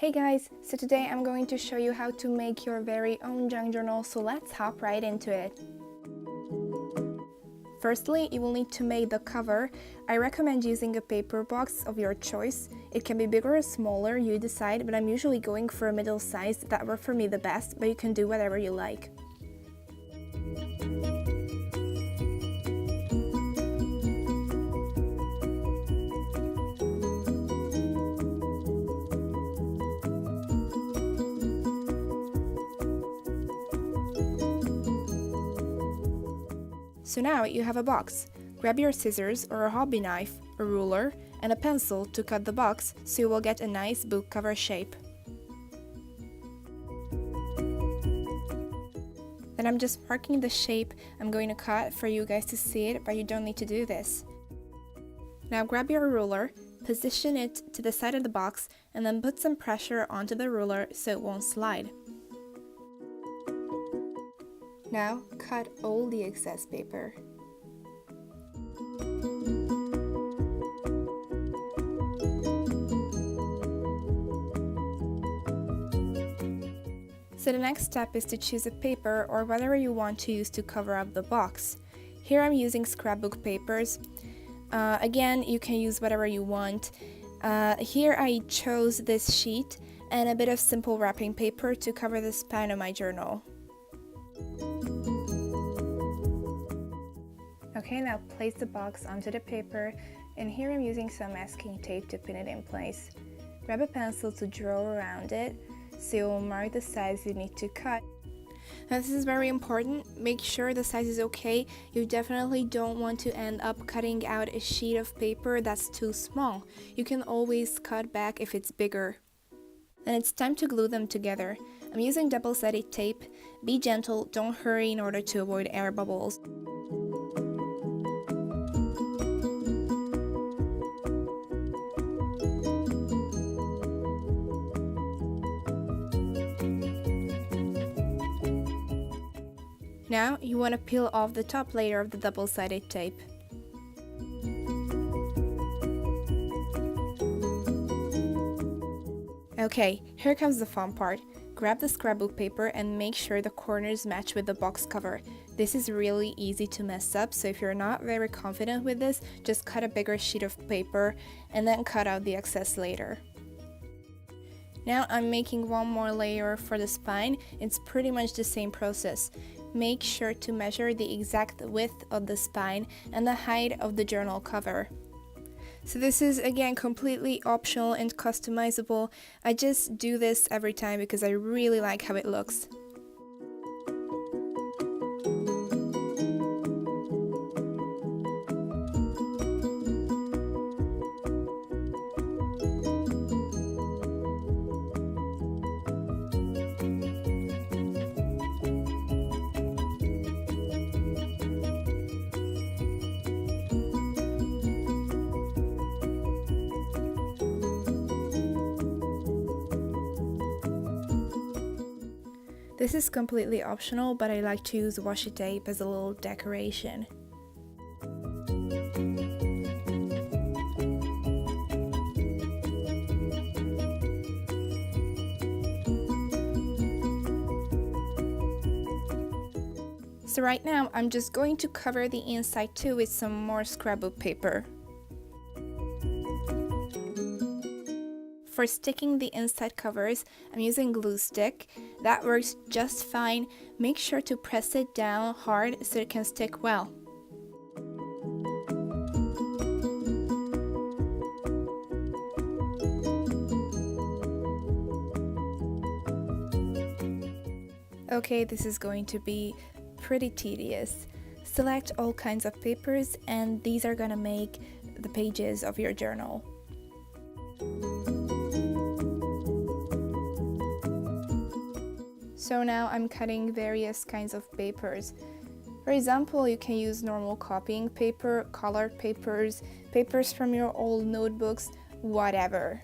Hey guys, so today I'm going to show you how to make your very own junk journal, so let's hop right into it. Firstly, you will need to make the cover. I recommend using a paper box of your choice. It can be bigger or smaller, you decide, but I'm usually going for a middle size. That worked for me the best, but you can do whatever you like. So now you have a box. Grab your scissors or a hobby knife, a ruler, and a pencil to cut the box so you will get a nice book cover shape. Then I'm just marking the shape I'm going to cut for you guys to see it, but you don't need to do this. Now grab your ruler, position it to the side of the box, and then put some pressure onto the ruler so it won't slide. Now cut all the excess paper. So the next step is to choose a paper or whatever you want to use to cover up the box. Here I'm using scrapbook papers. Again, you can use whatever you want. Here I chose this sheet and a bit of simple wrapping paper to cover the spine of my journal. Okay, now place the box onto the paper, and here I'm using some masking tape to pin it in place. Grab a pencil to draw around it, so you'll mark the size you need to cut. Now this is very important, make sure the size is okay. You definitely don't want to end up cutting out a sheet of paper that's too small. You can always cut back if it's bigger. Then it's time to glue them together. I'm using double-sided tape. Be gentle, don't hurry in order to avoid air bubbles. Now you want to peel off the top layer of the double-sided tape. Okay, here comes the fun part. Grab the scrapbook paper and make sure the corners match with the box cover. This is really easy to mess up, so if you're not very confident with this, just cut a bigger sheet of paper and then cut out the excess later. Now I'm making one more layer for the spine. It's pretty much the same process. Make sure to measure the exact width of the spine and the height of the journal cover. So this is again completely optional and customizable. I just do this every time because I really like how it looks. This is completely optional, but I like to use washi tape as a little decoration. So right now, I'm just going to cover the inside too with some more scrapbook paper. For sticking the inside covers, I'm using glue stick. That works just fine. Make sure to press it down hard so it can stick well. Okay, this is going to be pretty tedious. Select all kinds of papers, and these are gonna make the pages of your journal. So now I'm cutting various kinds of papers. For example, you can use normal copying paper, colored papers, papers from your old notebooks, whatever.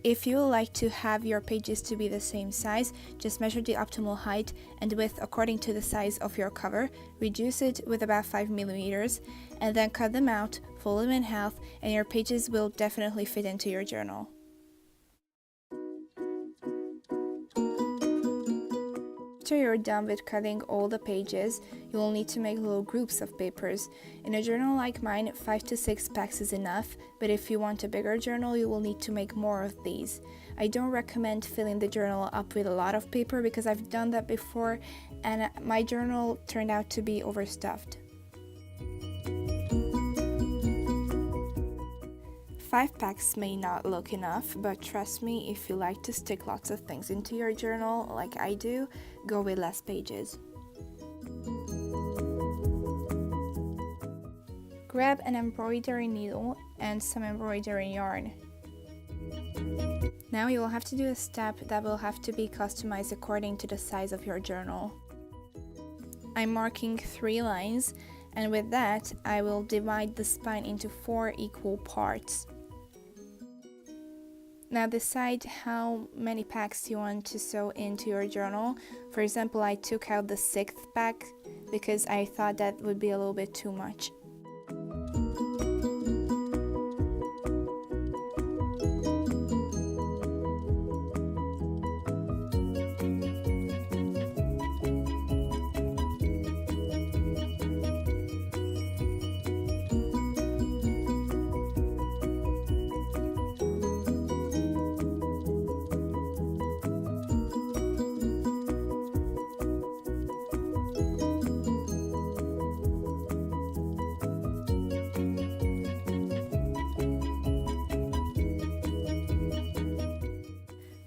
If you like to have your pages to be the same size, just measure the optimal height and width according to the size of your cover, reduce it with about 5 millimeters, and then cut them out, fold them in half, and your pages will definitely fit into your journal. After you're done with cutting all the pages, you will need to make little groups of papers. In a journal like mine, 5 to 6 packs is enough, but if you want a bigger journal, you will need to make more of these. I don't recommend filling the journal up with a lot of paper because I've done that before and my journal turned out to be overstuffed. 5 packs may not look enough, but trust me, if you like to stick lots of things into your journal like I do, go with less pages. Grab an embroidery needle and some embroidery yarn. Now you will have to do a step that will have to be customized according to the size of your journal. I'm marking 3 lines, and with that I will divide the spine into 4 equal parts. Now decide how many packs you want to sew into your journal. For example, I took out the 6th pack because I thought that would be a little bit too much.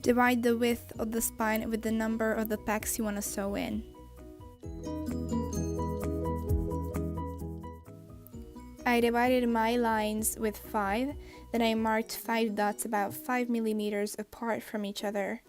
Divide the width of the spine with the number of the packs you want to sew in. I divided my lines with 5, then I marked 5 dots about 5 millimeters apart from each other.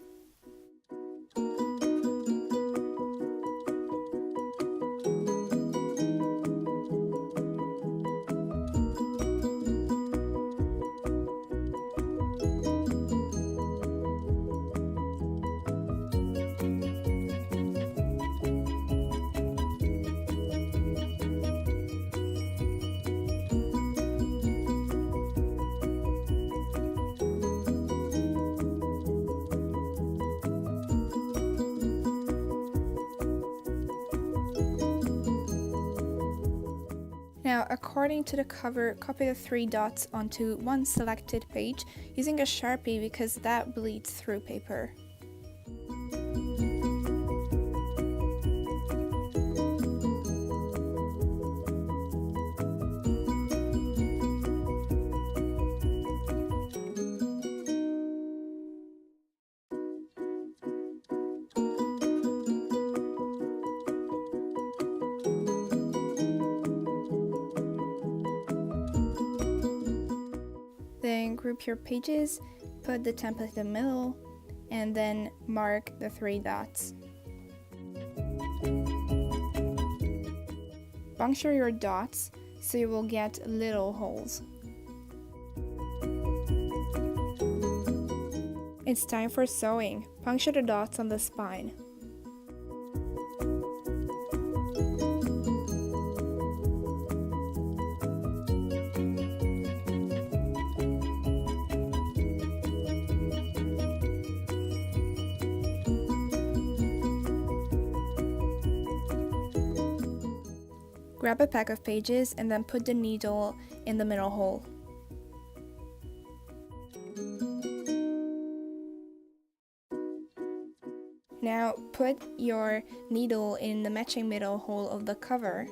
Now, according to the cover, copy the 3 dots onto one selected page using a Sharpie because that bleeds through paper. Then group your pages, put the template in the middle, and then mark the 3 dots. Puncture your dots so you will get little holes. It's time for sewing. Puncture the dots on the spine. Grab a pack of pages and then put the needle in the middle hole. Now put your needle in the matching middle hole of the cover,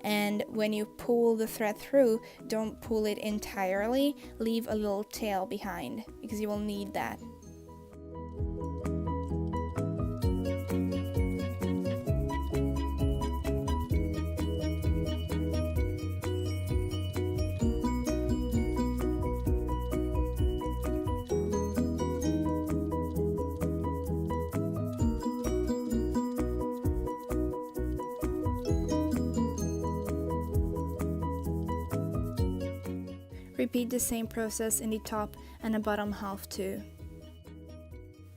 and when you pull the thread through, don't pull it entirely, leave a little tail behind because you will need that. Repeat the same process in the top and the bottom half too.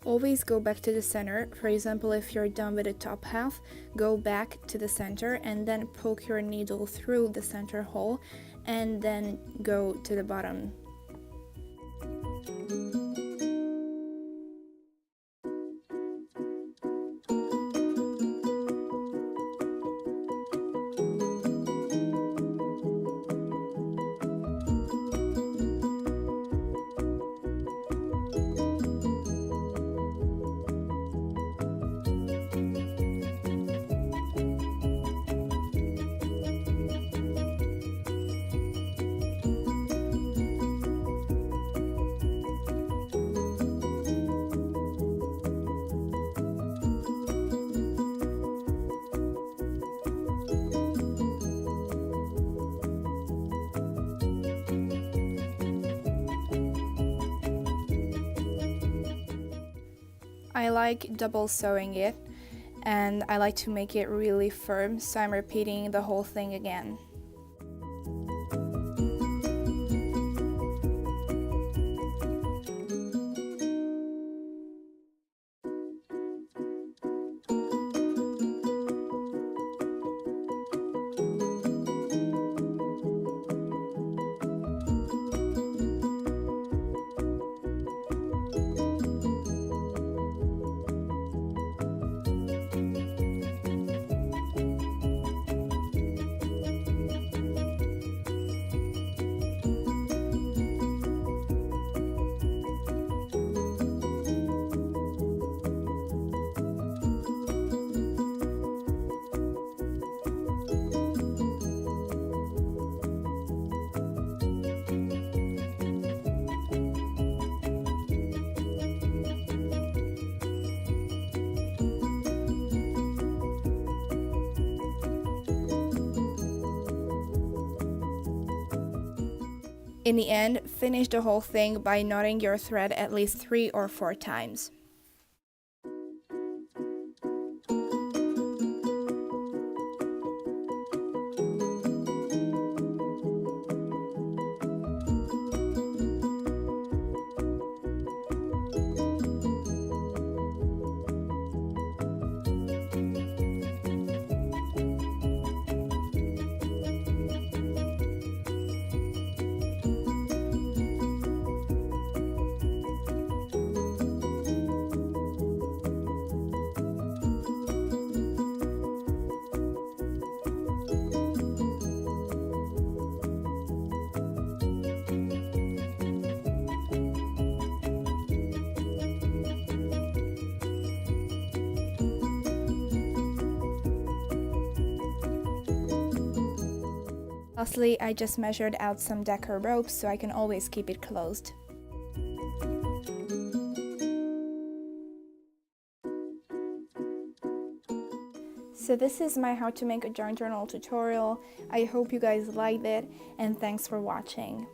Always go back to the center. For example, if you're done with the top half, go back to the center and then poke your needle through the center hole and then go to the bottom. I like double sewing it, and I like to make it really firm, so I'm repeating the whole thing again. In the end, finish the whole thing by knotting your thread at least 3 or 4 times. Lastly, I just measured out some deco rope so I can always keep it closed. So this is my how to make a yarn journal tutorial. I hope you guys liked it, and thanks for watching.